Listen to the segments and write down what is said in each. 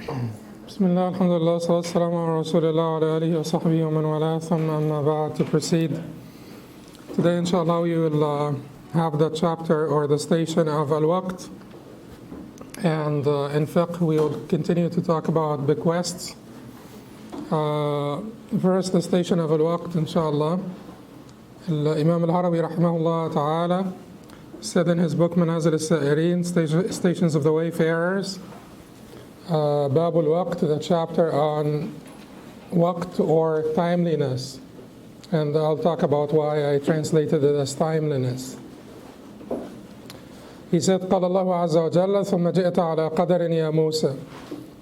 Bismillah, alhamdulillah, salatu wassalamu ala rasulillah wa ala alihi wa sahbihi wa man wala, thumma amma ba'd. To proceed, today inshallah we will have the chapter or the station of al-waqt, and in fiqh we will continue to talk about bequests. First, the station of al-waqt, inshallah. Imam al-Harawi rahimahullah ta'ala said in his book Manaazil As-Saa'ireen, Stations of the Wayfarers, Bab al-Waqt, the chapter on waqt or timeliness, and I'll talk about why I translated it as timeliness. He said, قال الله عز وجل ثم جئت على قدر يا موسى.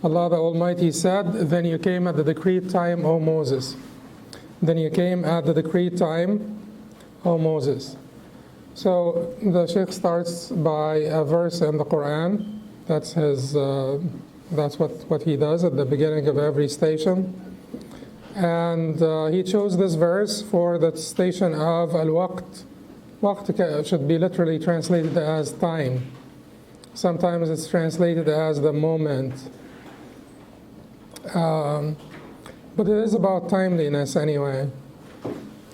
Allah the Almighty said, then you came at the decreed time, O Moses. Then you came at the decreed time, O Moses. So the Shaykh starts by a verse in the Quran. That's his. That's what he does at the beginning of every station. And he chose this verse for the station of al-waqt. Waqt should be literally translated as time. Sometimes it's translated as the moment. But it is about timeliness anyway.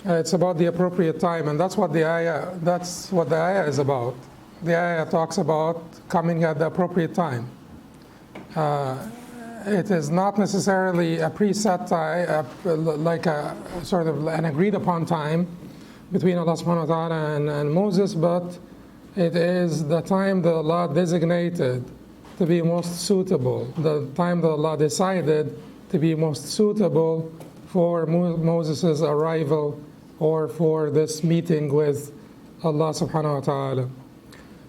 It's about the appropriate time, and that's what the ayah is about. The ayah talks about coming at the appropriate time. It is not necessarily a preset time, like a sort of an agreed upon time between Allah subhanahu wa ta'ala and Moses, but it is the time that Allah designated to be most suitable, the time that Allah decided to be most suitable for Moses' arrival or for this meeting with Allah subhanahu wa ta'ala.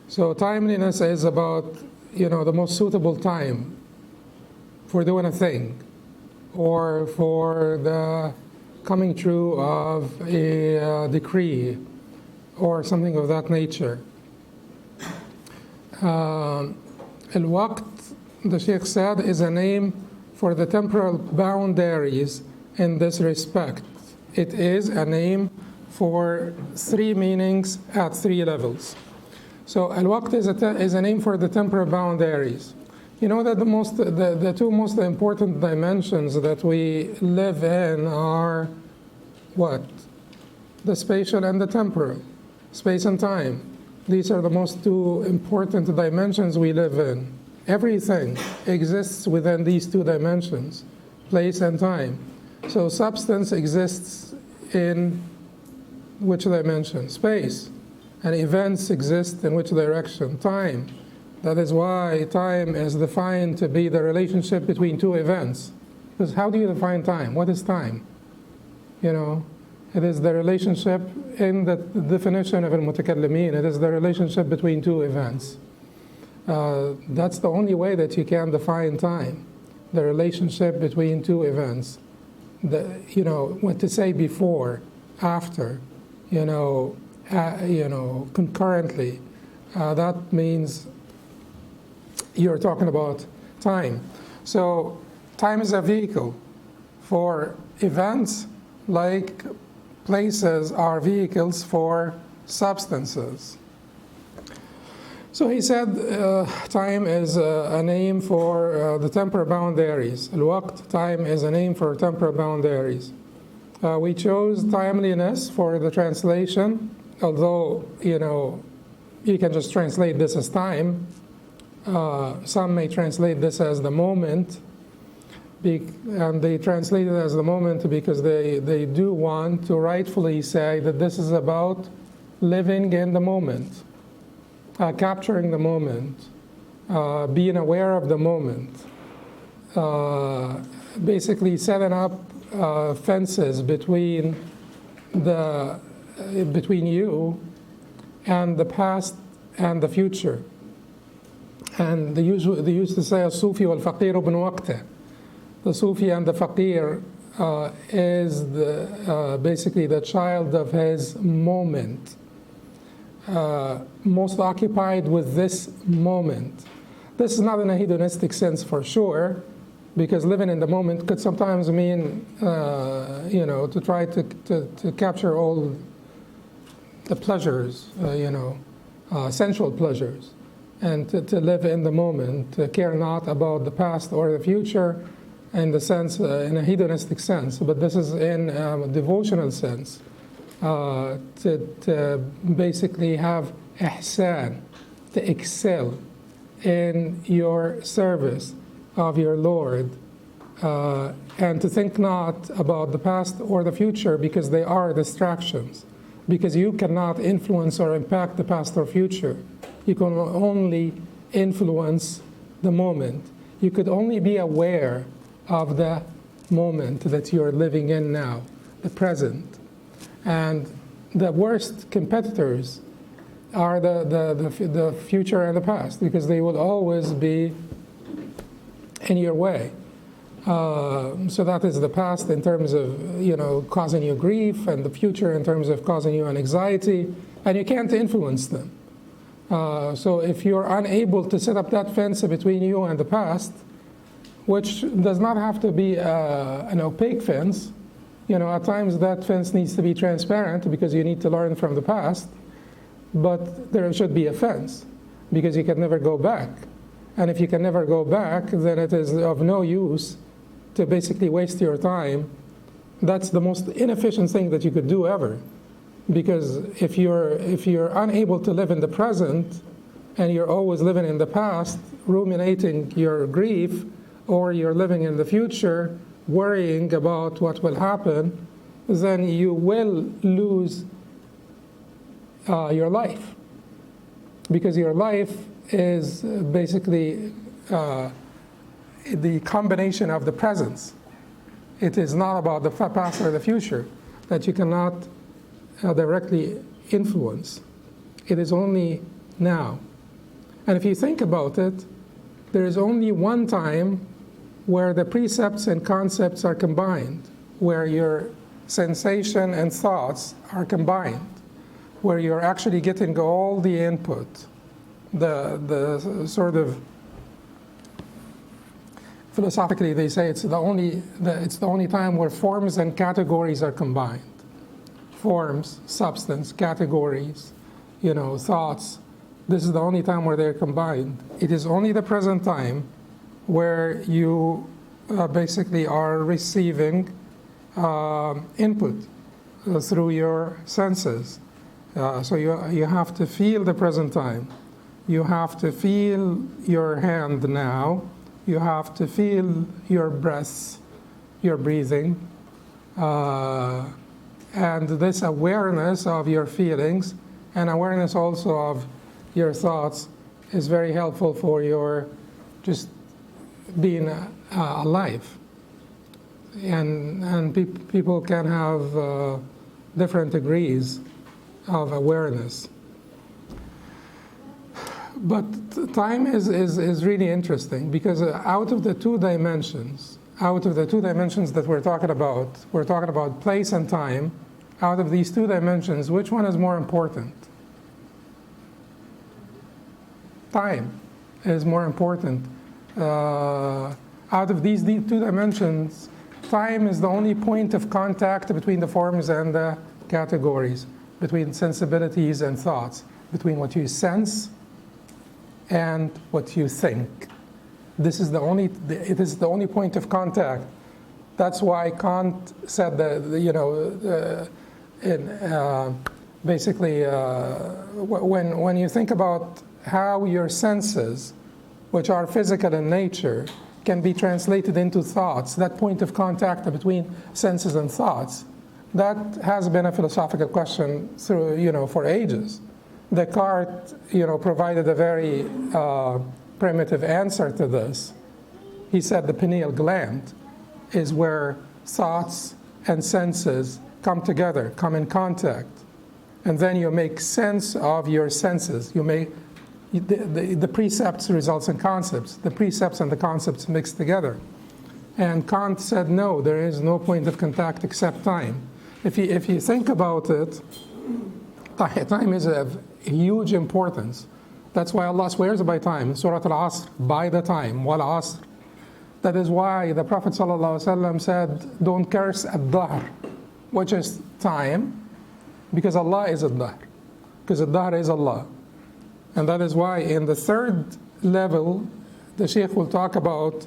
So timeliness is about, the most suitable time for doing a thing, or for the coming true of a decree, or something of that nature. Al-Waqt, the Shaykh said, is a name for the temporal boundaries in this respect. It is a name for three meanings at three levels. So al-waqt is a name for the temporal boundaries. You know that the two most important dimensions that we live in are what? The spatial and the temporal, space and time. These are the most two important dimensions we live in. Everything exists within these two dimensions, place and time. So substance exists in which dimension? Space. And events exist in which direction? Time. That is why time is defined to be the relationship between two events. Because how do you define time? What is time? It is the relationship in the definition of al-Mutakallimin. It is the relationship between two events. That's the only way that you can define time. The relationship between two events. What to say before, after, concurrently. That means you're talking about time. So time is a vehicle for events, like places are vehicles for substances. So he said time is a name for the temporal boundaries. Al-waqt, time, is a name for temporal boundaries. We chose timeliness for the translation, although, you can just translate this as time. Some may translate this as the moment, and they translate it as the moment because they do want to rightfully say that this is about living in the moment, capturing the moment, being aware of the moment, basically setting up fences between you and the past and the future. And they used to say, "Al-Sufi wal-Faqir ibn waqtih." The Sufi and the Faqir is basically the child of his moment, most occupied with this moment. This is not in a hedonistic sense for sure, because living in the moment could sometimes mean, to try to capture all the pleasures, sensual pleasures. and to live in the moment, to care not about the past or the future in the sense, in a hedonistic sense, but this is in a devotional sense, to basically have ihsan, to excel in your service of your Lord, and to think not about the past or the future because they are distractions, because you cannot influence or impact the past or future. You can only influence the moment. You could only be aware of the moment that you're living in now, the present. And the worst competitors are the future and the past, because they will always be in your way. So that is the past in terms of, causing you grief, and the future in terms of causing you an anxiety, and you can't influence them. So if you're unable to set up that fence between you and the past, which does not have to be an opaque fence, at times that fence needs to be transparent because you need to learn from the past, but there should be a fence because you can never go back. And if you can never go back, then it is of no use to basically waste your time. That's the most inefficient thing that you could do ever. Because if you're unable to live in the present and you're always living in the past, ruminating your grief, or you're living in the future, worrying about what will happen, then you will lose your life. Because your life is basically the combination of the presence. It is not about the past or the future that you cannot directly influence. It is only now. And if you think about it, there is only one time where the precepts and concepts are combined, where your sensation and thoughts are combined, where you're actually getting all the input, the sort of, philosophically they say it's the only time where forms and categories are combined. Forms, substance, categories, thoughts. This is the only time where they're combined. It is only the present time where you basically are receiving input through your senses. So you have to feel the present time. You have to feel your hand now. You have to feel your breath, your breathing. And this awareness of your feelings and awareness also of your thoughts is very helpful for your just being alive. And people can have different degrees of awareness. But time is really interesting, because out of the two dimensions that we're talking about place and time. Out of these two dimensions, which one is more important? Time is more important. Out of these two dimensions, time is the only point of contact between the forms and the categories, between sensibilities and thoughts, between what you sense and what you think. It is the only point of contact. That's why Kant said that, basically, when you think about how your senses, which are physical in nature, can be translated into thoughts, that point of contact between senses and thoughts, that has been a philosophical question through, for ages. Descartes, provided a very primitive answer to this. He said the pineal gland is where thoughts and senses come together, come in contact, and then you make sense of your senses. You make the precepts results in concepts. The precepts and the concepts mixed together. And Kant said, no, there is no point of contact except time. If you think about it, time is of huge importance. That's why Allah swears by time. Surah Al-Asr, by the time, wal asr. That is why the Prophet ﷺ said, don't curse ad-dahr, which is time, because Allah is ad-dahr. Because ad-dahr is Allah. And that is why in the third level, the Shaykh will talk about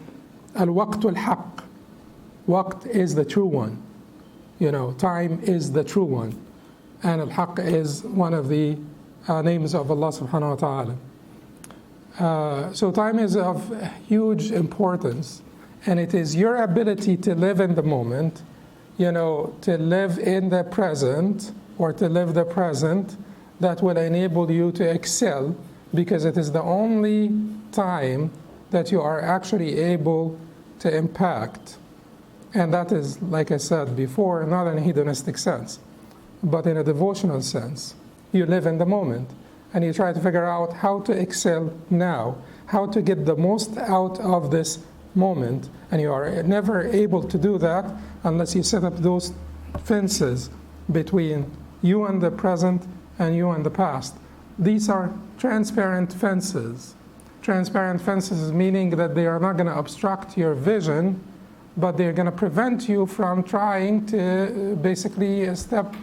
al-waqt al-haq. Waqt is the true one. Time is the true one. And al-haq is one of the names of Allah subhanahu wa ta'ala. So time is of huge importance. And it is your ability to live in the moment, to live in the present, or to live the present, that will enable you to excel, because it is the only time that you are actually able to impact. And that is, like I said before, not in a hedonistic sense, but in a devotional sense. You live in the moment, and you try to figure out how to excel now, how to get the most out of this moment. And you are never able to do that unless you set up those fences between you and the present and you and the past. These are transparent fences. Transparent fences meaning that they are not going to obstruct your vision, but they're going to prevent you from trying to basically step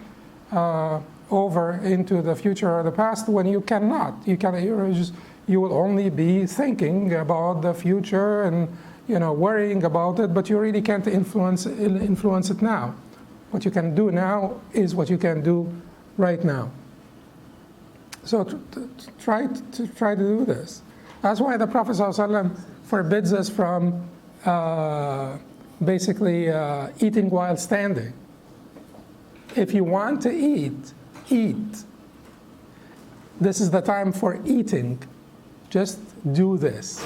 over into the future or the past when you cannot. You will only be thinking about the future and worrying about it, but you really can't influence it now. What you can do now is what you can do right now. So try to do this. That's why the Prophet ﷺ forbids us from basically eating while standing. If you want to eat, eat. This is the time for eating. Just do this.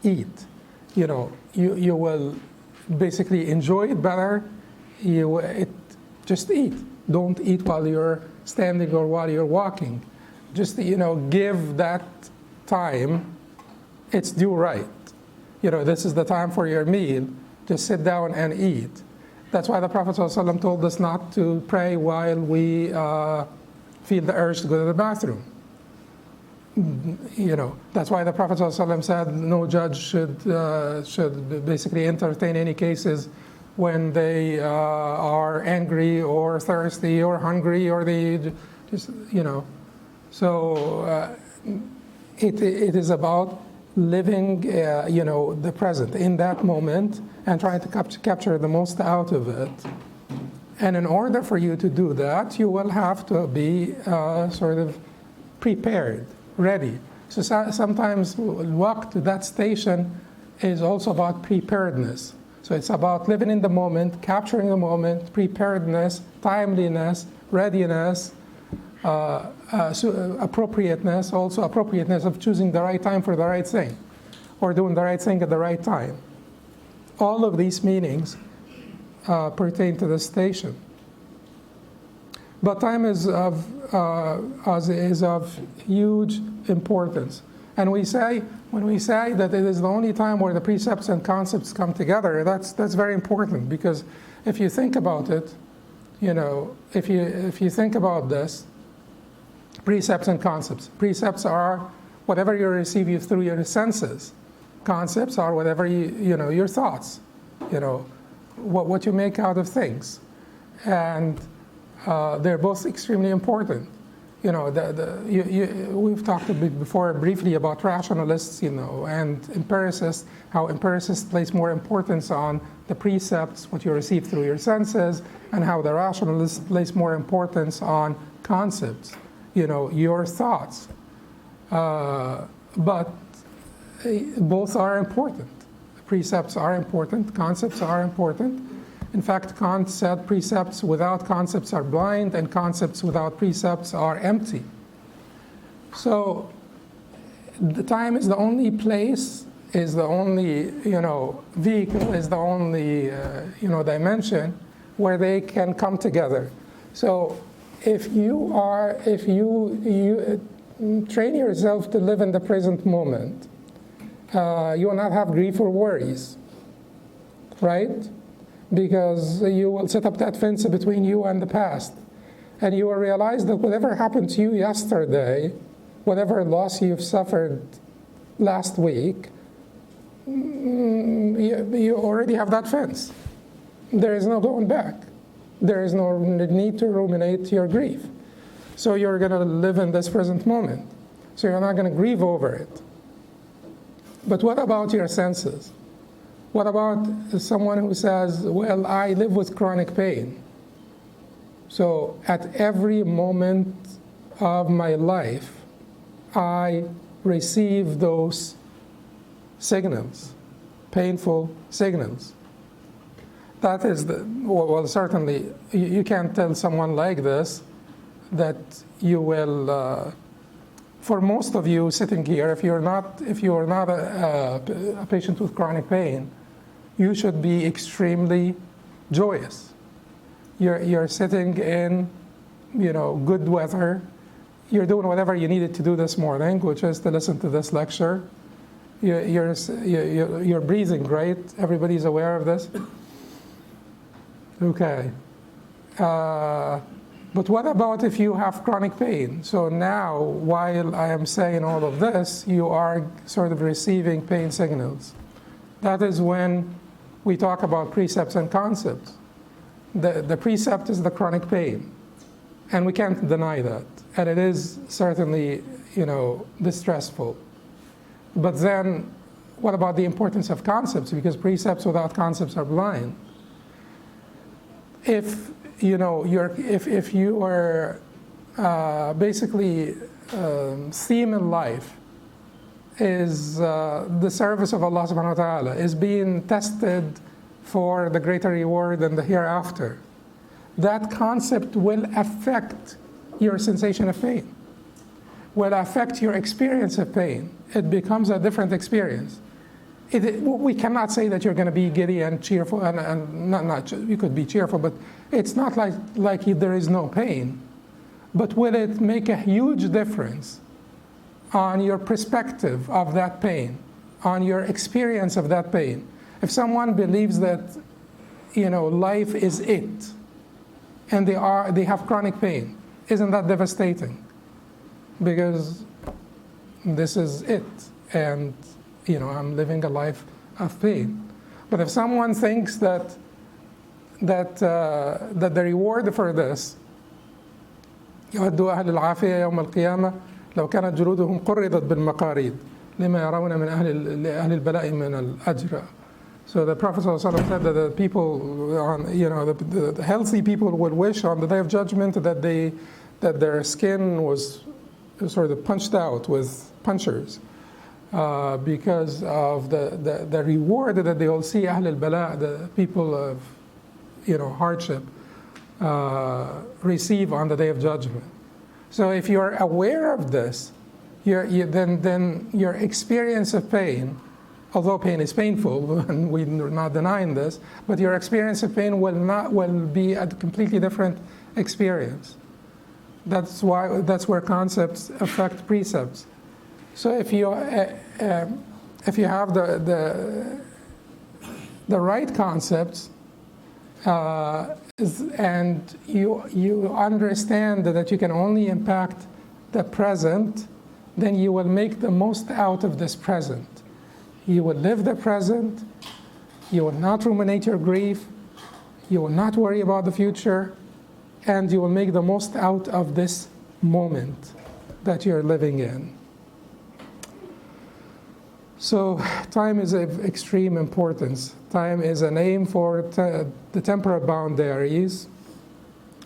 Eat. You will basically enjoy it better. Just eat. Don't eat while you're standing or while you're walking. Just give that time its due right. This is the time for your meal. Just sit down and eat. That's why the Prophet ﷺ told us not to pray while we feel the urge to go to the bathroom. That's why the Prophet ﷺ said no judge should basically entertain any cases when they are angry or thirsty or hungry, or they just, So it is about living, the present in that moment and trying to capture the most out of it. And in order for you to do that, you will have to be sort of prepared, ready. So sometimes walk to that station is also about preparedness. So it's about living in the moment, capturing the moment, preparedness, timeliness, readiness, appropriateness, also appropriateness of choosing the right time for the right thing, or doing the right thing at the right time. All of these meanings pertain to the station. But time is of huge importance. And when we say that it is the only time where the precepts and concepts come together, that's very important, because if you think about it, if you think about this, precepts and concepts. Precepts are whatever you receive through your senses. Concepts are whatever your thoughts, what you make out of things. And they're both extremely important. We've talked a bit before briefly about rationalists, and empiricists, how empiricists place more importance on the precepts, what you receive through your senses, and how the rationalists place more importance on concepts, your thoughts. But both are important. Precepts are important, concepts are important. In fact, Kant said precepts without concepts are blind, and concepts without precepts are empty. So the time is the only place, is the only vehicle, is the only dimension where they can come together. So if you train yourself to live in the present moment, you will not have grief or worries, right? Because you will set up that fence between you and the past. And you will realize that whatever happened to you yesterday, whatever loss you've suffered last week, you already have that fence. There is no going back. There is no need to ruminate your grief. So you're going to live in this present moment. so you're not going to grieve over it. But what about your senses? What about someone who says, well, I live with chronic pain, so at every moment of my life, I receive those signals, painful signals. That is well, certainly, you can't tell someone like this that you will, for most of you sitting here, if you're not a patient with chronic pain, you should be extremely joyous. You're sitting in, good weather. You're doing whatever you needed to do this morning, which is to listen to this lecture. You're breathing great. Everybody's aware of this. Okay. But what about if you have chronic pain? So now, while I am saying all of this, you are sort of receiving pain signals. That is when we talk about precepts and concepts. The precept is the chronic pain, and we can't deny that. And it is certainly, distressful. But then, what about the importance of concepts? Because precepts without concepts are blind. If you are basically theme in life is the service of Allah subhanahu wa ta'ala, is being tested for the greater reward and the hereafter, that concept will affect your sensation of pain, will affect your experience of pain. It becomes a different experience. We cannot say that you're going to be giddy and cheerful, and not you could be cheerful, but it's not like there is no pain. But will it make a huge difference on your perspective of that pain, on your experience of that pain? If someone believes that, life is it, and they have chronic pain, isn't that devastating? Because this is it, and I'm living a life of pain. But if someone thinks that the reward for this, يود أهل العافية يوم القيامة لو كانت جلودهم قرضت بالمقاريض لما يرون من أهل البلاء من الأجر. So the Prophet ﷺ said that the people, the healthy people would wish on the Day of Judgment that their skin was sort of punched out with punchers. Because of the reward that they will see Ahl al-Bala, the people of hardship, receive on the Day of Judgment. So if you're aware of this, then your experience of pain, although pain is painful, and we're not denying this, but your experience of pain will be a completely different experience. That's where concepts affect precepts. So if you have the right concepts and you understand that you can only impact the present, then you will make the most out of this present. You will live the present. You will not ruminate your grief. You will not worry about the future, and you will make the most out of this moment that you're living in. So time is of extreme importance. Time is a name for the temporal boundaries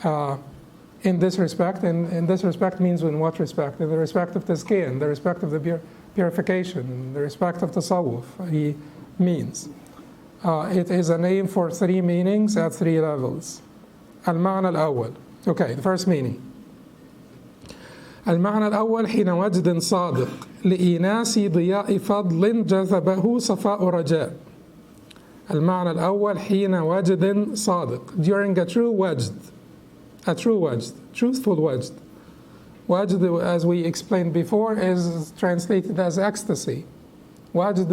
in this respect. And in this respect means in what respect? In the respect of tazkiyah, in the respect of the purification, in the respect of tasawwuf, he means. It is a name for three meanings at three levels. Al-ma'na al-awwal. Okay, the first meaning. المعنى الأول حين وجد صادق لإيناس ضياء فضل جذبه صفاء رجاء. المعنى الأول حين وجد صادق, during a true wajd, truthful wajd. Wajd, as we explained before, is translated as ecstasy. Wajd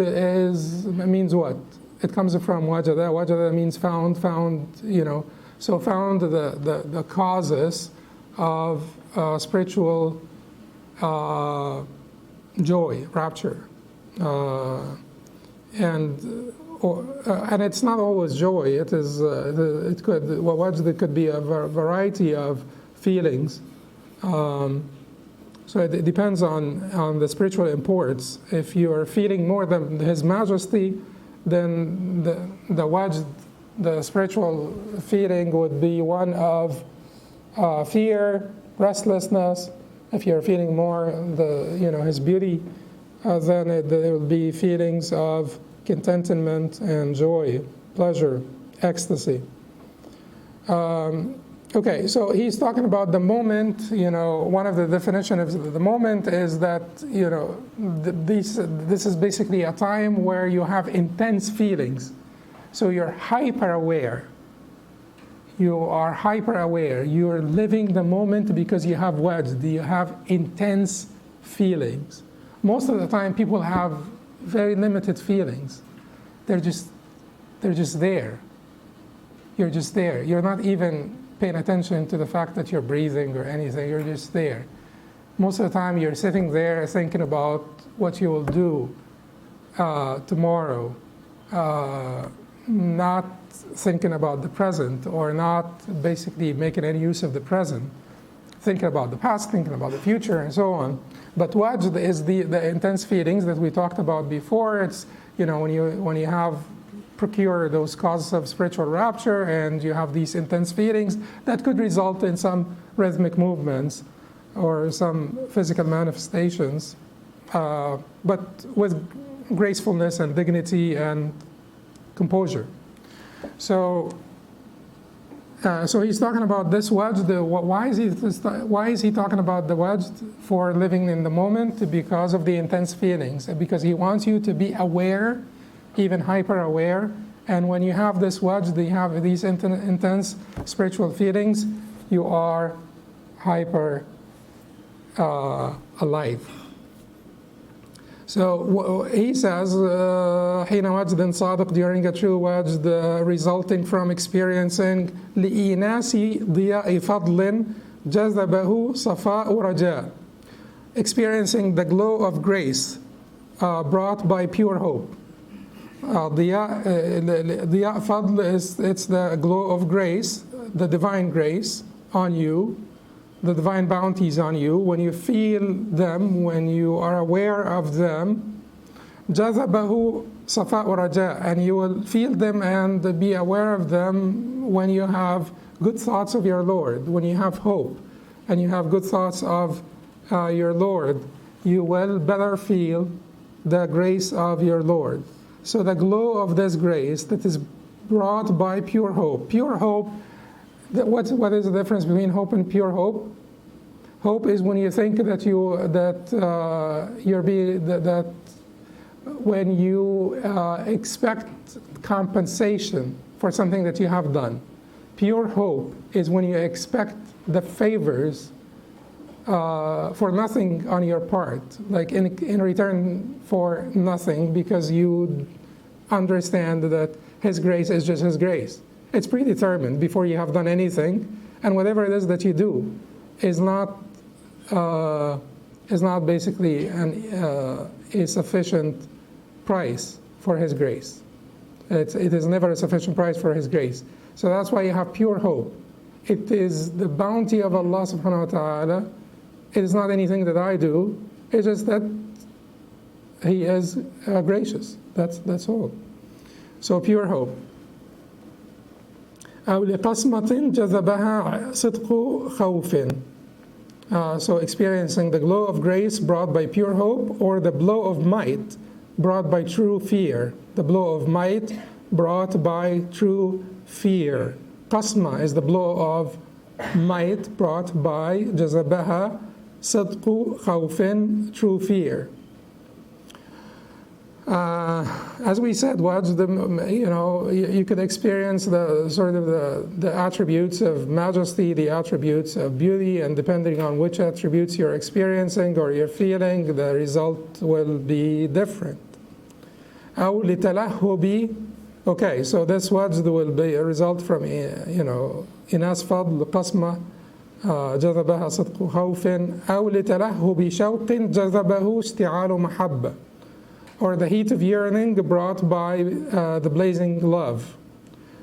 means what? It comes from wajada. Wajada means found, so found the causes of spiritual joy, rapture, and it's not always joy. It could be a variety of feelings, So it depends on the spiritual imports. If you are feeling more than His Majesty, then the wajd, the spiritual feeling, would be one of fear, restlessness. If you're feeling more His beauty, then it will be feelings of contentment and joy, pleasure, ecstasy. Okay, so he's talking about the moment. One of the definitions of the moment is that this is basically a time where you have intense feelings. So you're hyper aware. You are hyper aware. You're living the moment because you have wajd. You have intense feelings. Most of the time, people have very limited feelings. They're just there. You're just there. You're not even paying attention to the fact that you're breathing or anything. You're just there. Most of the time, you're sitting there thinking about what you will do tomorrow, not thinking about the present, or not basically making any use of the present, thinking about the past, thinking about the future, and so on. But wajd is the intense feelings that we talked about before. It's when you have procure those causes of spiritual rapture, and you have these intense feelings that could result in some rhythmic movements or some physical manifestations, but with gracefulness and dignity and composure. So he's talking about this wajd. Why is he talking about the wajd for living in the moment? Because of the intense feelings, because he wants you to be aware, even hyper aware. And when you have this wajd, you have these intense spiritual feelings, you are hyper alive. So he says, حين وجد صادق, during a true wajd, resulting from experiencing لإيناس ضياء فضل جذبه صفاء رجاء, experiencing the glow of grace brought by pure hope. Diya fadl it's the glow of grace, the divine grace on you, the divine bounties on you. When you feel them, when you are aware of them, jazabahu safa raja, and you will feel them and be aware of them when you have good thoughts of your Lord, when you have hope and you have good thoughts of your Lord, you will better feel the grace of your Lord. So the glow of this grace that is brought by pure hope. Pure hope, what is the difference between hope and pure hope? Hope is when you think that when you expect compensation for something that you have done. Pure hope is when you expect the favors for nothing on your part, like in return for nothing, because you understand that His grace is just His grace. It's predetermined before you have done anything, and whatever it is that you do is not basically a sufficient price for His grace. It is never a sufficient price for His grace. So that's why you have pure hope. It is the bounty of Allah subhanahu wa ta'ala. It is not anything that I do. It's just that He is gracious. That's all. So pure hope. أو لقسمة جذبها صدق خوف. So experiencing the glow of grace brought by pure hope, or the blow of might brought by true fear. The blow of might brought by true fear. Qasma is the blow of might brought by جذبها صدق خوف, true fear. As we said, you could experience the sort of the attributes of majesty, the attributes of beauty, and depending on which attributes you're experiencing or you're feeling, the result will be different. أو لتلهب. Okay, so this wajd will be a result from إناس فضل قسمة جذبها صدق خوف أو لتلهب شوق جذبه اشتعال محبة, or the heat of yearning brought by the blazing love.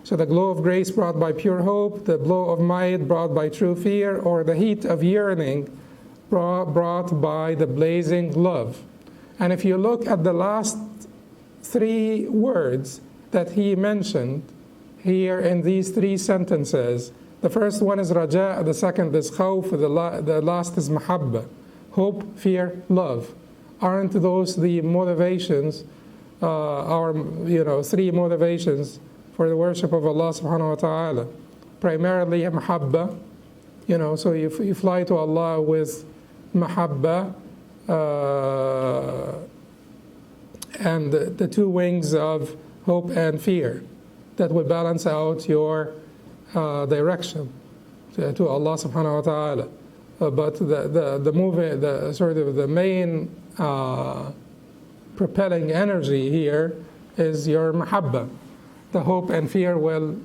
So the glow of grace brought by pure hope, the blow of might brought by true fear, or the heat of yearning brought by the blazing love. And if you look at the last three words that he mentioned here in these three sentences, the first one is raja, the second is khawf, the last is mahabba. Hope, fear, love. Aren't those the motivations, our three motivations for the worship of Allah subhanahu wa ta'ala? Primarily mahabba, so you fly to Allah with mahabba, and the two wings of hope and fear that will balance out your direction to Allah subhanahu wa ta'ala. But the main propelling energy here is your mahabba. The hope and fear will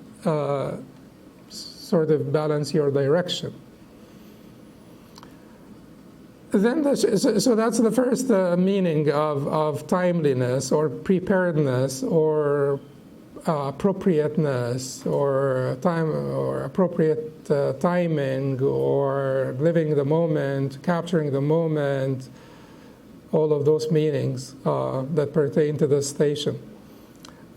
sort of balance your direction. Then so that's the first meaning of timeliness or preparedness or appropriateness or time or appropriate timing or living the moment, capturing the moment, all of those meanings that pertain to this station.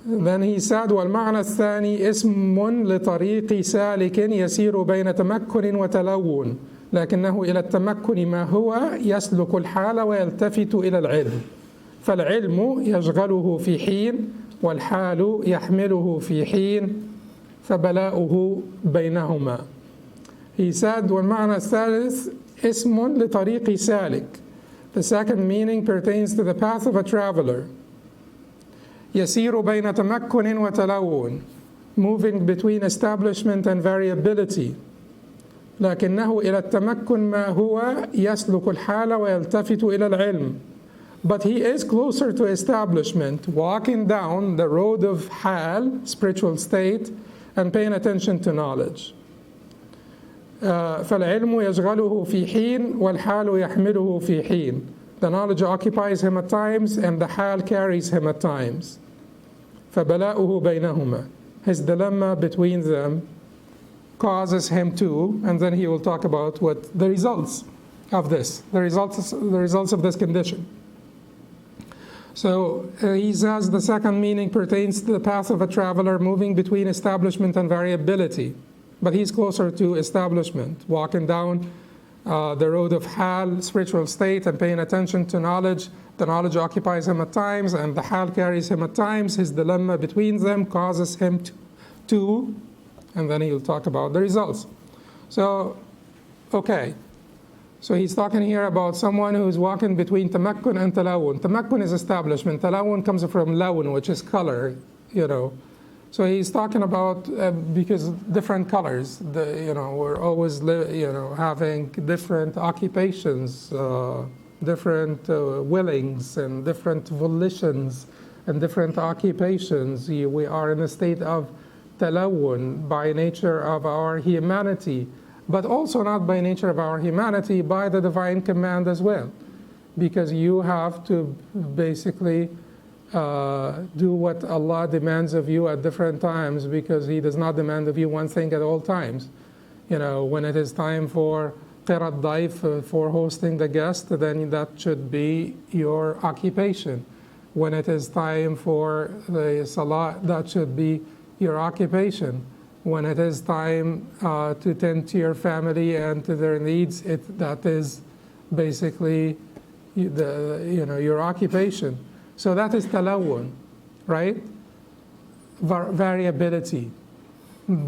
Then he said, وَالْمَعْنَى الثَّانِي اسم لطريق سالك يسير بين تمكن وتلون لكنه إلى التمكن ما هو يسلك الحال ويلتفت إلى العلم فالعلم يشغله في حين والحال يحمله في حين فبلاؤه بينهما. He said, والمعنى الثالث اسم لطريق سالك. The second meaning pertains to the path of a traveler. يسير بين تمكن وتلون, moving between establishment and variability. لكنه إلى التمكن ما هو يسلك الحال ويلتفت إلى العلم. But he is closer to establishment, walking down the road of hal, spiritual state, and paying attention to knowledge. فالعلم يشغله في حين والحال يحمله في حين. The knowledge occupies him at times and the hal carries him at times. فبلاؤه بينهما. His dilemma between them causes him to, and then he will talk about what the results of this, the results of this condition. So he says the second meaning pertains to the path of a traveler moving between establishment and variability. But he's closer to establishment, walking down the road of hal, spiritual state, and paying attention to knowledge. The knowledge occupies him at times, and the hal carries him at times. His dilemma between them causes him to, and then he'll talk about the results. So, okay. So he's talking here about someone who's walking between tamakkun and talawun. Tamakkun is establishment. Talawun comes from lawun, which is color, So he's talking about because different colors. We're always having different occupations, different willings, and different volitions, and different occupations. We are in a state of talawun by nature of our humanity, but also not by nature of our humanity, by the divine command as well, because you have to basically do what Allah demands of you at different times, because He does not demand of you one thing at all times. When it is time for qirat daif, for hosting the guest, then that should be your occupation. When it is time for the salah, that should be your occupation. When it is time to tend to your family and to their needs, that is basically your occupation. So that is talawun, right? Variability,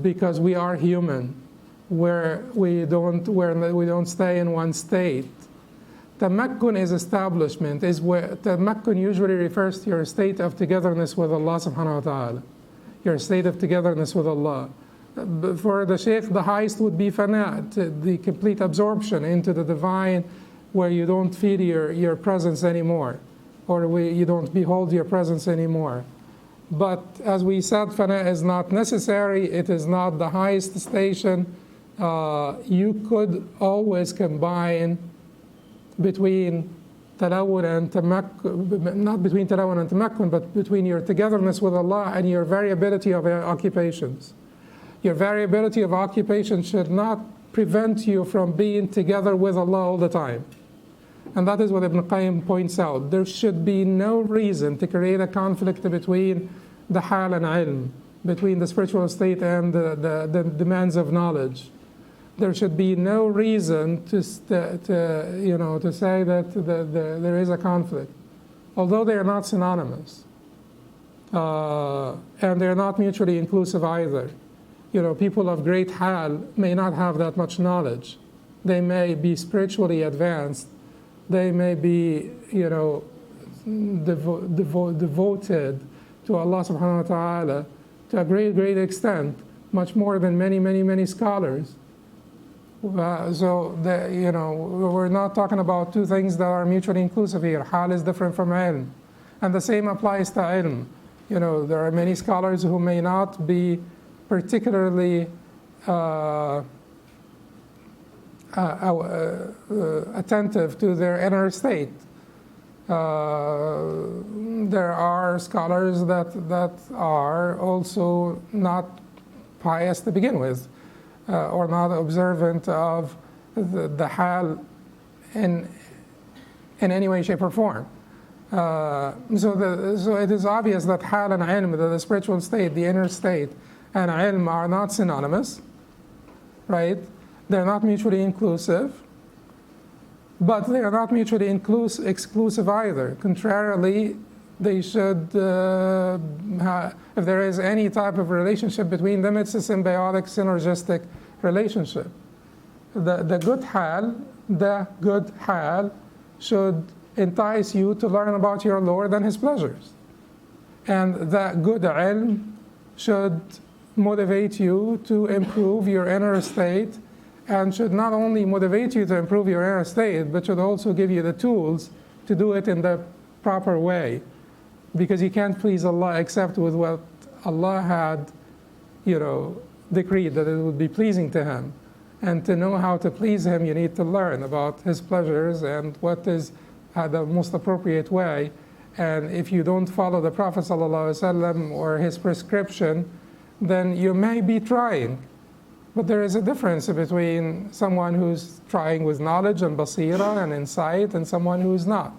because we are human, where we don't stay in one state. Tamakkun is establishment, is where tamakkun usually refers to your state of togetherness with Allah subhanahu wa ta'ala, your state of togetherness with Allah. For the Shaykh, the highest would be fana, the complete absorption into the divine, where you don't feel your presence anymore, or you don't behold your presence anymore. But as we said, fana is not necessary. It is not the highest station. You could always combine between talawun and tamakkun, not between talawun and tamakkun, but between your togetherness with Allah and your variability of occupations. Your variability of occupation should not prevent you from being together with Allah all the time. And that is what Ibn Qayyim points out. There should be no reason to create a conflict between the hal and ilm, between the spiritual state and the demands of knowledge. There should be no reason to say that there is a conflict, although they are not synonymous, and they are not mutually inclusive either. People of great hal may not have that much knowledge. They may be spiritually advanced. They may be, devoted to Allah subhanahu wa ta'ala to a great, great extent, much more than many, many, many scholars. We're not talking about two things that are mutually inclusive here. Hal is different from ilm. And the same applies to ilm. There are many scholars who may not be particularly attentive to their inner state. There are scholars that are also not pious to begin with, or not observant of the hal in any way, shape, or form. So it is obvious that hal and ilm, the spiritual state, the inner state, and ilm are not synonymous, right? They're not mutually inclusive, but they are not mutually exclusive either. Contrarily, they should, if there is any type of relationship between them, it's a symbiotic, synergistic relationship. The good hal should entice you to learn about your Lord and His pleasures. And the good ilm should motivate you to improve your inner state, and should not only motivate you to improve your inner state, but should also give you the tools to do it in the proper way. Because you can't please Allah except with what Allah had, decreed that it would be pleasing to Him. And to know how to please Him, you need to learn about His pleasures and what is the most appropriate way. And if you don't follow the Prophet ﷺ or his prescription, then you may be trying. But there is a difference between someone who's trying with knowledge and basira and insight and someone who's not.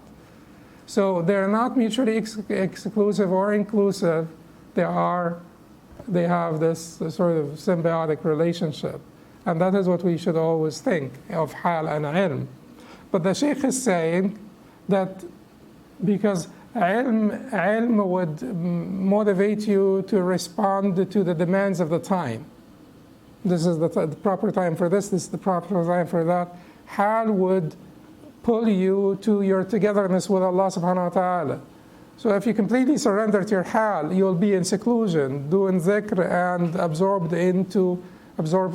So they're not mutually exclusive or inclusive. They have this sort of symbiotic relationship. And that is what we should always think of hal and ilm. But the Shaykh is saying that because ilm would motivate you to respond to the demands of the time. This is the proper time for this is the proper time for that. Hal would pull you to your togetherness with Allah subhanahu wa ta'ala. So if you completely surrender to your hal, you'll be in seclusion, doing dhikr and absorbed into your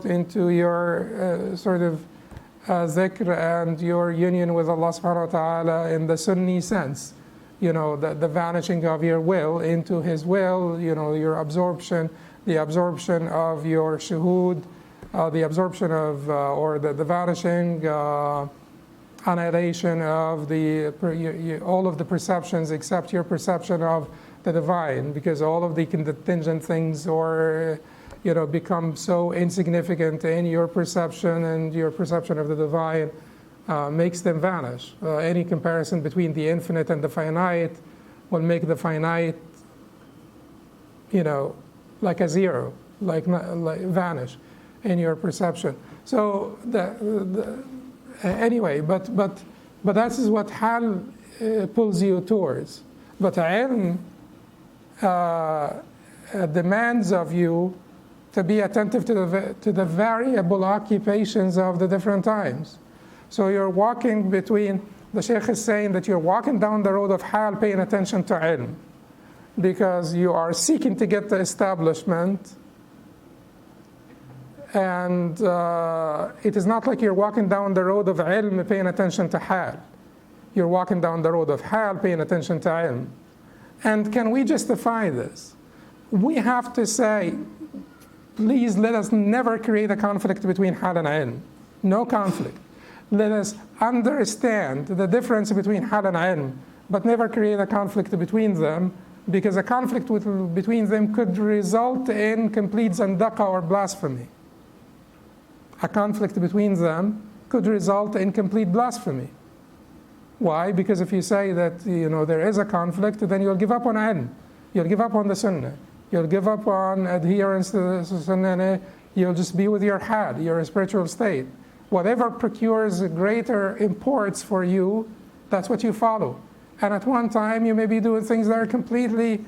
dhikr and your union with Allah subhanahu wa ta'ala in the Sunni sense. The vanishing of your will into His will, your absorption, the absorption of your shuhud, the absorption of, or the vanishing, annihilation of all of the perceptions except your perception of the divine, because all of the contingent things become so insignificant in your perception, and your perception of the divine makes them vanish. Any comparison between the infinite and the finite will make the finite, like a zero, like vanish in your perception. So anyway, but that is what hal pulls you towards. But ilm demands of you to be attentive to the variable occupations of the different times. So you're walking between, the Shaykh is saying that you're walking down the road of hal, paying attention to ilm, because you are seeking to get the establishment. And it is not like you're walking down the road of ilm paying attention to hal. You're walking down the road of hal paying attention to ilm. And can we justify this? We have to say, please let us never create a conflict between hal and ilm. No conflict. Let us understand the difference between hal and ilm, but never create a conflict between them, because a conflict between them could result in complete zandaqah or blasphemy. a conflict between them could result in complete blasphemy. Why? Because if you say that there is a conflict, then you'll give up on ilm, you'll give up on the sunnah, you'll give up on adherence to the sunnah, you'll just be with your hal, your spiritual state. Whatever procures greater imports for you, that's what you follow. And at one time, you may be doing things that are completely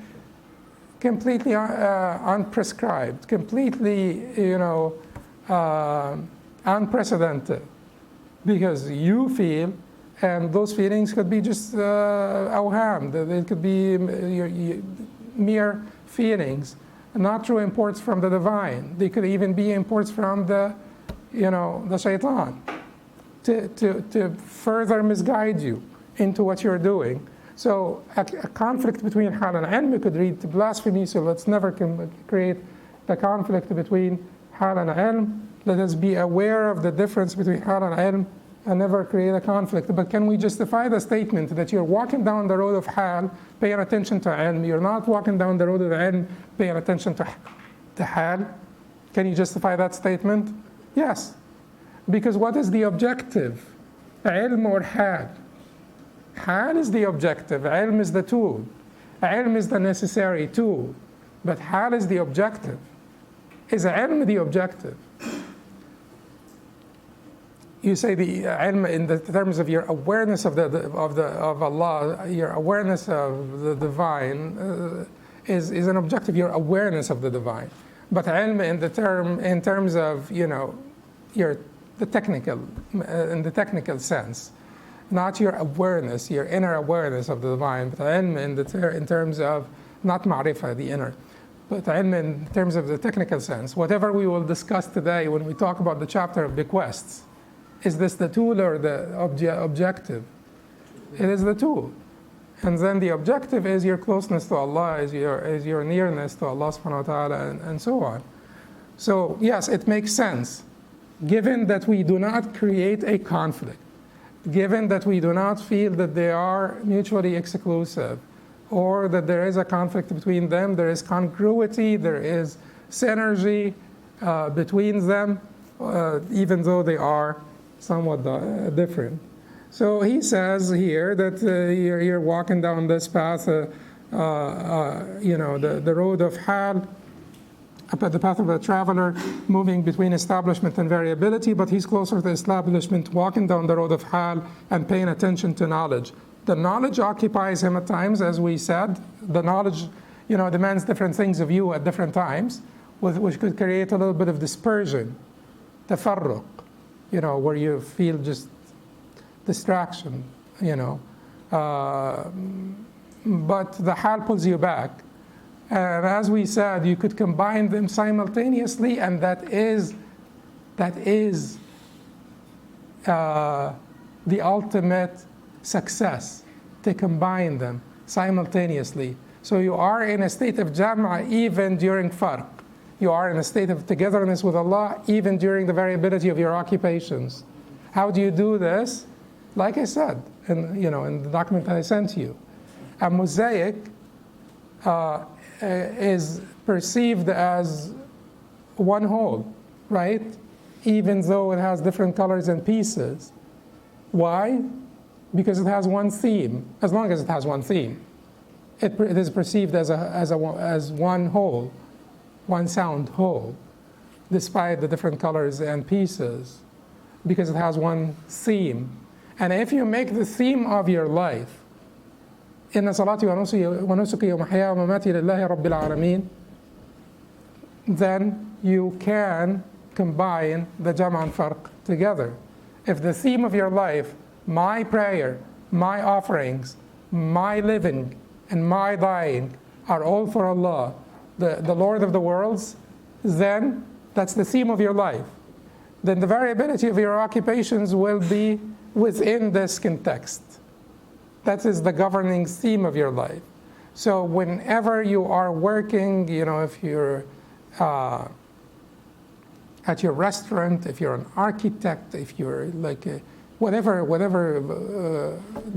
unprescribed, completely, unprecedented, because you feel, and those feelings could be just awham. They could be mere feelings, not true imports from the divine. They could even be imports from the shaitan, to further misguide you into what you're doing. So a conflict between hal and ilm could lead to blasphemy, so let's never create the conflict between hal and ilm. Let us be aware of the difference between hal and ilm and never create a conflict. But can we justify the statement that you're walking down the road of hal, paying attention to ilm, you're not walking down the road of ilm, paying attention to hal? Can you justify that statement? Yes. Because what is the objective? Ilm or hal? Hal is the objective, ilm is the tool. Ilm is the necessary tool, but hal is the objective. Is ilm the objective? You say the ilm in the terms of your awareness of Allah, your awareness of the divine is an objective, your awareness of the divine. But ilm in terms of the technical sense, not your awareness, your inner awareness of the divine, but ilm in terms of not ma'rifah, the inner, but ilm in terms of the technical sense. Whatever we will discuss today when we talk about the chapter of bequests, is this the tool or the objective? It is the tool. And then the objective is your closeness to Allah, is your nearness to Allah subhanahu wa ta'ala, and so on. So yes, it makes sense, given that we do not create a conflict, given that we do not feel that they are mutually exclusive, or that there is a conflict between them, there is congruity, there is synergy between them, even though they are somewhat different. So he says here that you're walking down this path, the road of hal, the path of a traveler moving between establishment and variability, but he's closer to establishment, walking down the road of hal and paying attention to knowledge. The knowledge occupies him at times, as we said. The knowledge, demands different things of you at different times, which could create a little bit of dispersion, tafarruq, where you feel just distraction, but the hal pulls you back. And as we said, you could combine them simultaneously, and that is the ultimate success, to combine them simultaneously. So you are in a state of jam'a even during farq. You are in a state of togetherness with Allah even during the variability of your occupations. How do you do this? Like I said, in the document that I sent you, a mosaic is perceived as one whole, right? Even though it has different colors and pieces. Why? Because it has one theme. As long as it has one theme, it is perceived as one whole, one sound whole, despite the different colors and pieces, because it has one theme. And if you make the theme of your life, إن صلاتي ونسكي ومحياي ومماتي لله رب العالمين, then you can combine the jam' and farq together. If the theme of your life, my prayer, my offerings, my living, and my dying are all for Allah, the Lord of the worlds, then that's the theme of your life. Then the variability of your occupations will be within this context. That is the governing theme of your life. So whenever you are working, if you're at your restaurant, if you're an architect, if you're like whatever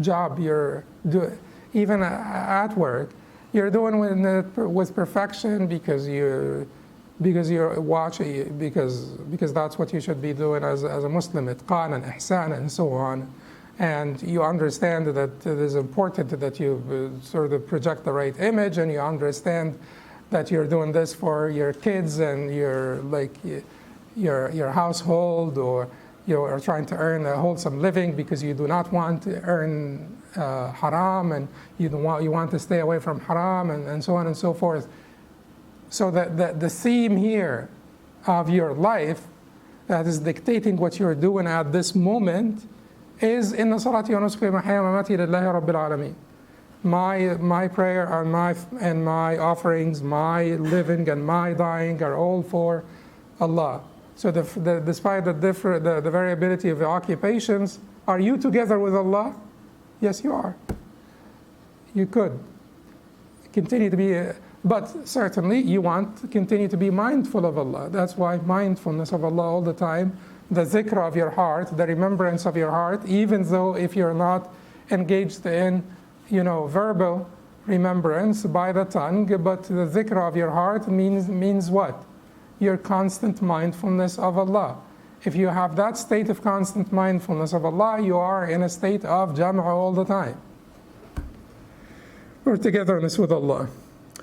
job you're doing, even at work, you're doing with perfection because you because you're watching, because that's what you should be doing as a Muslim, itqan and ihsan and so on. And you understand that it is important that you sort of project the right image, and you understand that you're doing this for your kids and your household, or you are trying to earn a wholesome living because you do not want to earn haram, and you want to stay away from haram, and so on and so forth. So that the theme here of your life that is dictating what you're doing at this moment is inna salati wa nusuki wa mahyaya wa mamati lillahi rabbil alameen. My prayer and my offerings, my living and my dying are all for Allah. So despite the variability of the occupations, are you together with Allah? Yes, you are. You could continue to be, but certainly you want to continue to be mindful of Allah. That's why mindfulness of Allah all the time, the zikr of your heart, the remembrance of your heart, even though if you're not engaged in, verbal remembrance by the tongue, but the zikr of your heart means what? Your constant mindfulness of Allah. If you have that state of constant mindfulness of Allah, you are in a state of jam'ah all the time, or togetherness with Allah.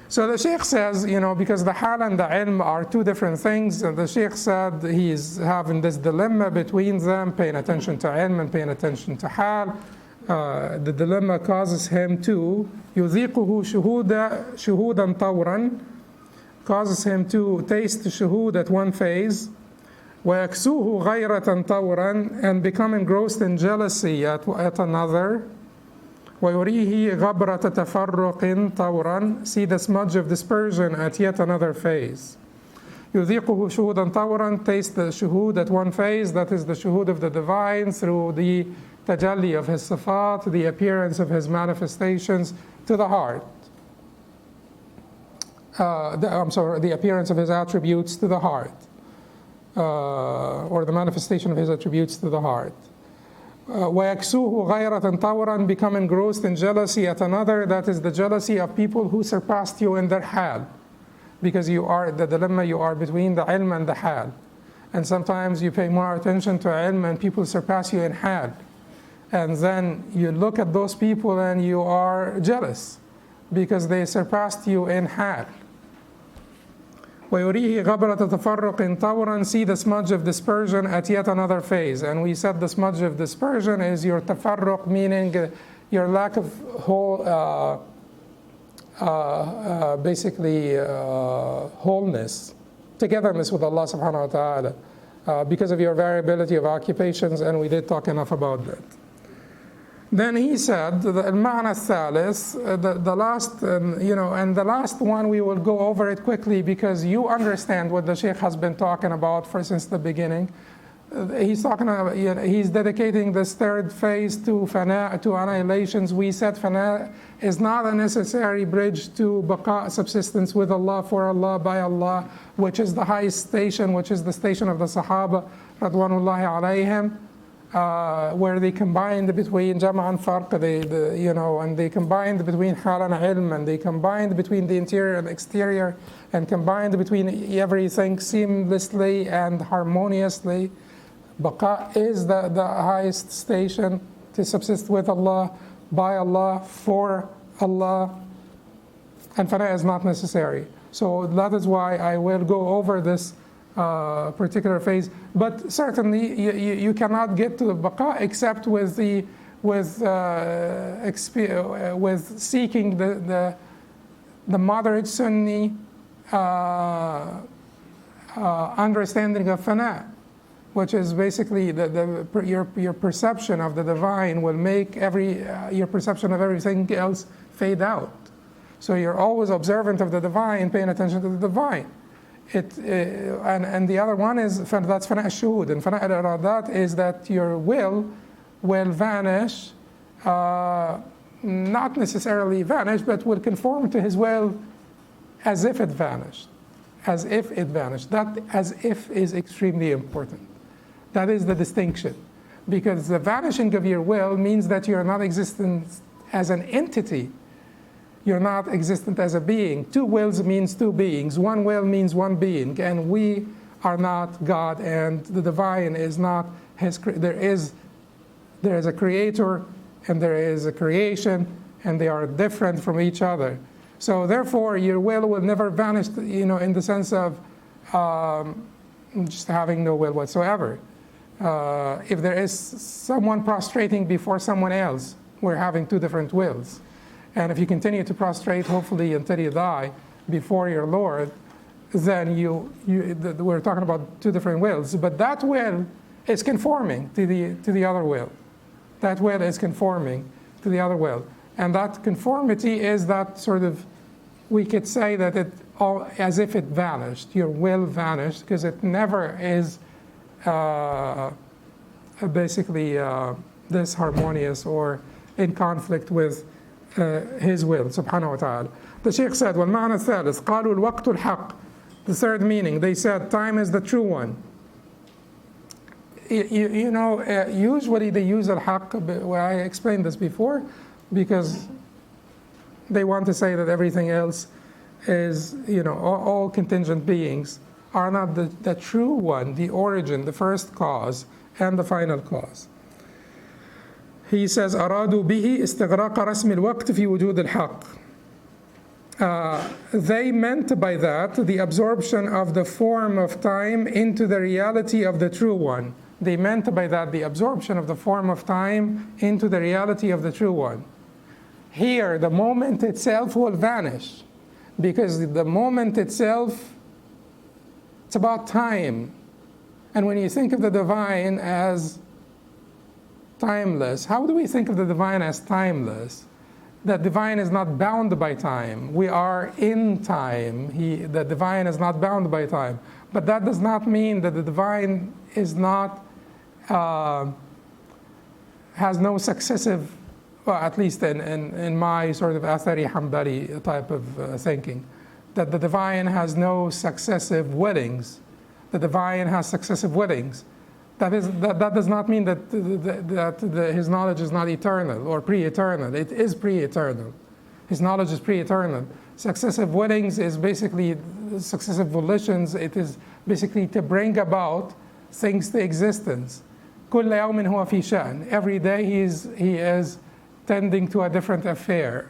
So the Shaykh says, because the hal and the ilm are two different things, and the Shaykh said he's having this dilemma between them, paying attention to ilm and paying attention to hal. The dilemma causes him to يذيقه شهودا طورا, causes him to taste shuhud at one phase, ويكسوه غيرة طورا, and become engrossed in jealousy at another, ويريه غبرة تفرق طورا, see the smudge of dispersion at yet another phase. يذيقه شهودا طورا, taste the shuhud at one phase, that is the shuhud of the divine through the tajalli of his sifat, the appearance of his manifestations to the heart. The appearance of his attributes to the heart, or the manifestation of his attributes to the heart. وَيَكْسُوهُ غَيْرَةً طَوْرًا, become engrossed in jealousy at another, that is the jealousy of people who surpassed you in their hal. Because you are, the dilemma, you are between the ilm and the hal. And sometimes you pay more attention to ilm and people surpass you in hal. And then you look at those people and you are jealous because they surpassed you in hal. وَيُرِيهِ غَبْرَةَ تَفَرُّقٍ طَوْرًا, see the smudge of dispersion at yet another phase. And we said the smudge of dispersion is your tafarruq, meaning your lack of wholeness, togetherness with Allah subhanahu wa ta'ala, because of your variability of occupations, and we did talk enough about that. Then he said, al-ma'na al-thalith, the last, and the last one we will go over it quickly because you understand what the Shaykh has been talking about since the beginning. He's talking about, he's dedicating this third phase to fana, to annihilations. We said fana is not a necessary bridge to baqa, subsistence with Allah, for Allah, by Allah, which is the highest station, which is the station of the Sahaba, radwanullahi alayhim. Where they combined between jama' and farq, and they combined between hal and ilm, and they combined between the interior and exterior, and combined between everything seamlessly and harmoniously. Baqa is the highest station to subsist with Allah, by Allah, for Allah, and fana is not necessary. So that is why I will go over this particular phase, but certainly you cannot get to the baqa except with seeking the moderate Sunni understanding of fana, which is basically your perception of the divine will make your perception of everything else fade out. So you're always observant of the divine, paying attention to the divine. And the other one is that's fana al-shuhud, and fana al-iradat is that your will vanish, not necessarily vanish, but will conform to his will as if it vanished. That as if is extremely important. That is the distinction, because the vanishing of your will means that you are not existent as an entity You're not existent as a being. Two wills means two beings. One will means one being. And we are not God, and the divine is not his. There is a creator and there is a creation, and they are different from each other. So therefore, your will never vanish, in the sense of just having no will whatsoever. If there is someone prostrating before someone else, we're having two different wills. And if you continue to prostrate, hopefully until you die, before your Lord, then we're talking about two different wills. But that will is conforming to the other will. That will is conforming to the other will. And that conformity is that sort of, we could say that it all as if it vanished. Your will vanished because it never is basically disharmonious or in conflict with his will, subhanahu wa ta'ala. The Shaykh said, وَالْمَعْنَى الثَّالِث قَالُوا الْوَقْتُ الْحَقِّ. The third meaning, they said, time is the true one. Usually they use al-haq, I explained this before, because they want to say that everything else is, all contingent beings are not the true one, the origin, the first cause, and the final cause. He says, أرادوا به استغراق رسم الوقت في وجود الحق. They meant by that the absorption of the form of time into the reality of the true one. They meant by that the absorption of the form of time into the reality of the true one. Here, the moment itself will vanish, because the moment itself, it's about time. And when you think of the divine as timeless, how do we think of the divine as timeless? The divine is not bound by time. We are in time. The divine is not bound by time. But that does not mean that the divine is not, has no successive, well, at least in my sort of Athari Hanbali type of thinking, that the divine has no successive willings. The divine has successive willings. That does not mean that his knowledge is not eternal or pre-eternal. It is pre-eternal. His knowledge is pre-eternal. Successive willings is basically successive volitions. It is basically to bring about things to existence. كل يوم هو في شأن. Every day he is tending to a different affair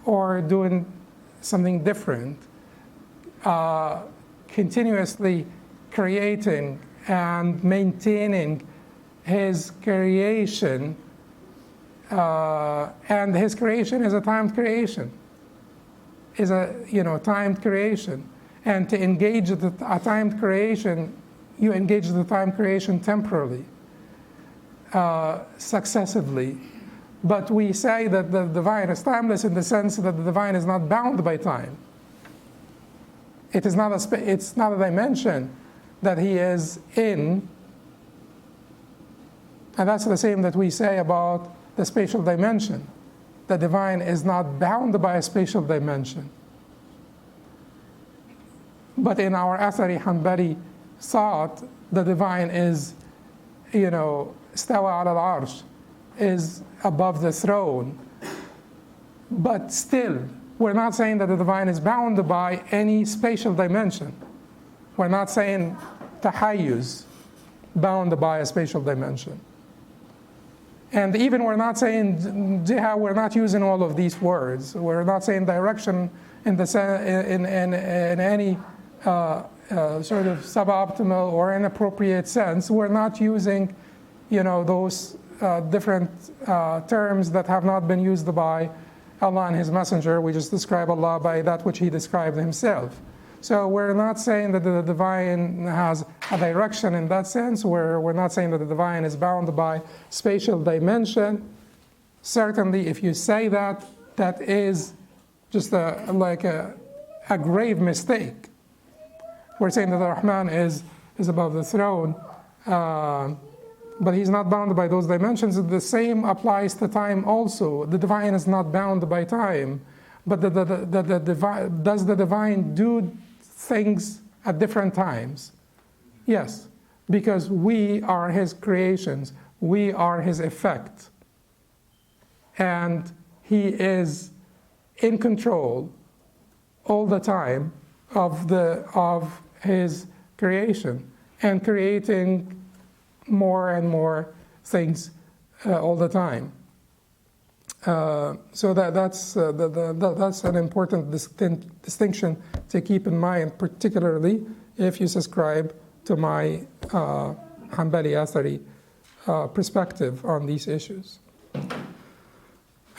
or doing something different, continuously creating and maintaining his creation, and his creation is a timed creation, timed creation. And to engage a timed creation, you engage the timed creation temporally, successively. But we say that the divine is timeless in the sense that the divine is not bound by time. It's not a dimension that he is in, and that's the same that we say about the spatial dimension. The divine is not bound by a spatial dimension. But in our Athari Hanbali thought, the divine is, stawa al-arsh, is above the throne. But still, we're not saying that the divine is bound by any spatial dimension. We're not saying tahayyuz, bound by a spatial dimension. And even we're not saying jiha, we're not using all of these words. We're not saying direction in any sort of suboptimal or inappropriate sense. We're not using, those different terms that have not been used by Allah and His Messenger. We just describe Allah by that which He described Himself. So we're not saying that the divine has a direction in that sense. We're not saying that the divine is bound by spatial dimension. Certainly, if you say that, that is just like a grave mistake. We're saying that the Rahman is above the throne, but He's not bound by those dimensions. The same applies to time also. The divine is not bound by time, but does the divine do things at different times? Yes, because we are His creations, we are His effect, and He is in control all the time of his creation and creating more and more things all the time. So that's an important distinction to keep in mind, particularly if you subscribe to my Hanbali Athari perspective on these issues.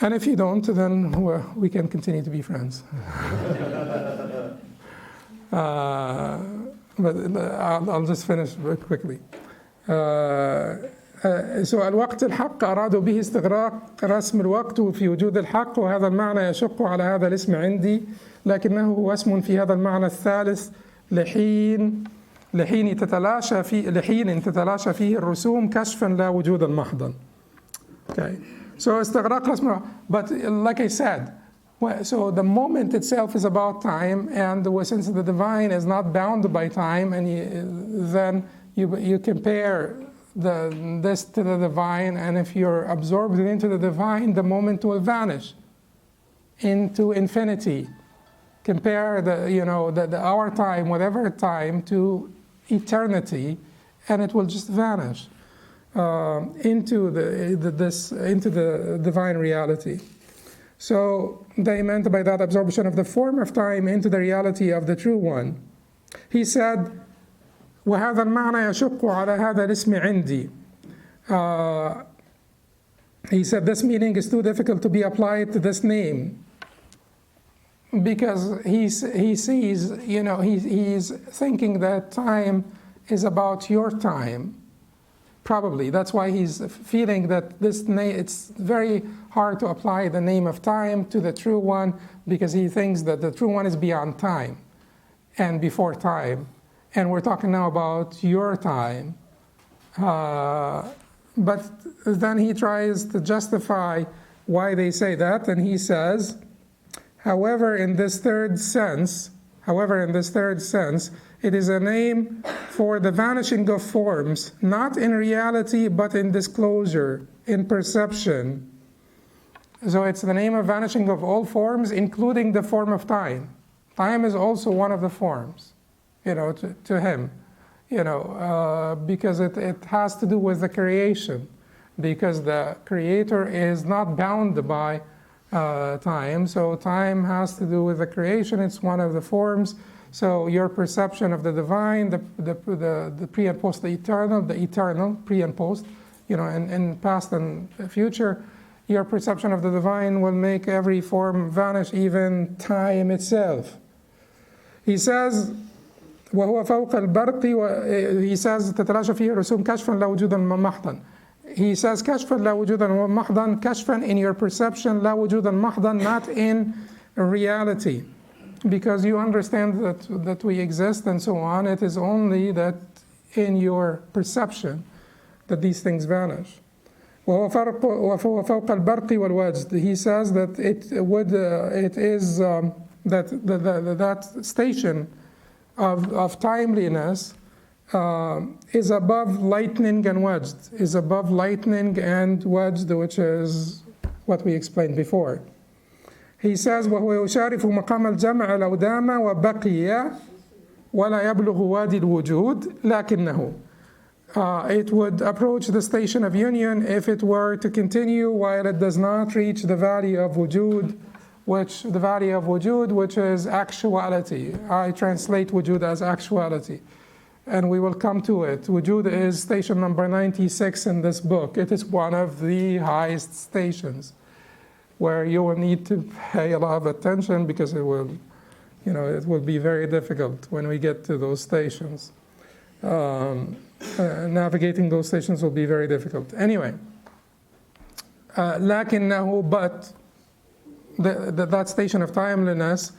And if you don't, then we can continue to be friends. But I'll just finish very quickly. So الوقت الحق أرادوا به استغراق رسم الوقت في وجود الحق، وهذا المعنى يشق على هذا الاسم عندي، لكنه هو اسم في هذا المعنى الثالث لحين تتلاشى فيه الرسوم كشفا لا وجودا محضا. Okay. So استغراق رسم، but like I said, so the moment itself is about time, and since the divine is not bound by time, and then you compare this to the divine, and if you're absorbed into the divine, the moment will vanish into infinity. Compare our time, whatever time, to eternity, and it will just vanish into the divine reality. So they meant by that absorption of the form of time into the reality of the true one. He said, وهذا المعنى يشق على هذا الاسم عندي. He said this meaning is too difficult to be applied to this name, because he sees, he's thinking that time is about your time. Probably that's why he's feeling that this name, it's very hard to apply the name of time to the true one, because he thinks that the true one is beyond time and before time. And we're talking now about your time. But then he tries to justify why they say that, and he says, however, in this third sense, it is a name for the vanishing of forms, not in reality, but in disclosure, in perception. So it's the name of vanishing of all forms, including the form of time. Time is also one of the forms, to him, because it has to do with the creation, because the creator is not bound by time. So time has to do with the creation. It's one of the forms. So your perception of the divine, the pre and post, the eternal pre and post, in past and future, your perception of the divine will make every form vanish, even time itself. He says, وهو فوق البرق, he says تتلاشى فيه الرسوم كشفا لا وجودا محضا. He says كشفا لا وجودا محضا, كشفا in your perception, لا وجودا محضا, not in reality, because you understand that we exist and so on. It is only that in your perception that these things vanish. وهو فوق البرق والوجد. He says that it is that station of timeliness is above lightning and wajd, which is what we explained before. He says, وهو يشارف مقام الجمع لو دام وبقي ولا يبلغ وادي الوجود لكنه. It would approach the station of union if it were to continue, while it does not reach the valley of wujud, which is actuality. I translate wujud as actuality, and we will come to it. Wujud is station number 96 in this book. It is one of the highest stations, where you will need to pay a lot of attention, because it will be very difficult when we get to those stations. Navigating those stations will be very difficult. Anyway, لكنه, but that station of timeliness,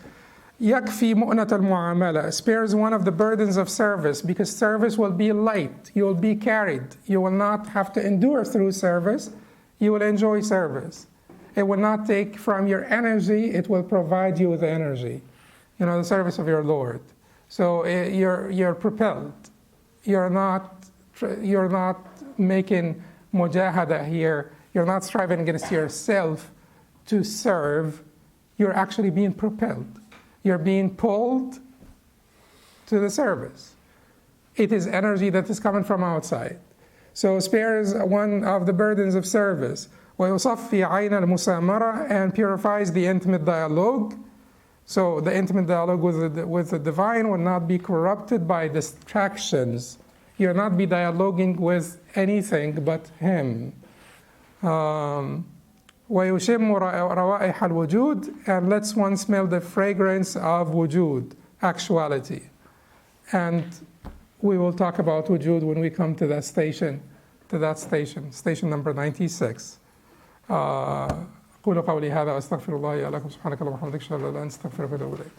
يكفي مؤنة المعاملة, spares one of the burdens of service, because service will be light. You will be carried. You will not have to endure through service. You will enjoy service. It will not take from your energy. It will provide you with energy. The service of your Lord. So you're propelled. You're not making mujahada here. You're not striving against yourself to serve you're actually being propelled. You're being pulled to the service. It is energy that is coming from outside. So spare is one of the burdens of service. وَيُصَفِّي عَيْنَ الْمُسَامَرَةِ, and purifies the intimate dialogue. So the intimate dialogue with the divine will not be corrupted by distractions. You'll not be dialoguing with anything but Him. وَيُشِمُّ رَوَائِحَ الْوُجُودِ, and lets one smell the fragrance of wujud, actuality. And we will talk about wujud when we come to that station, station number 96. أقول قولي هذا وأستغفر الله لكم سبحانك اللهم وبحمدك أشهد أن لا إله إلا أنت أستغفرك وأتوب إليك.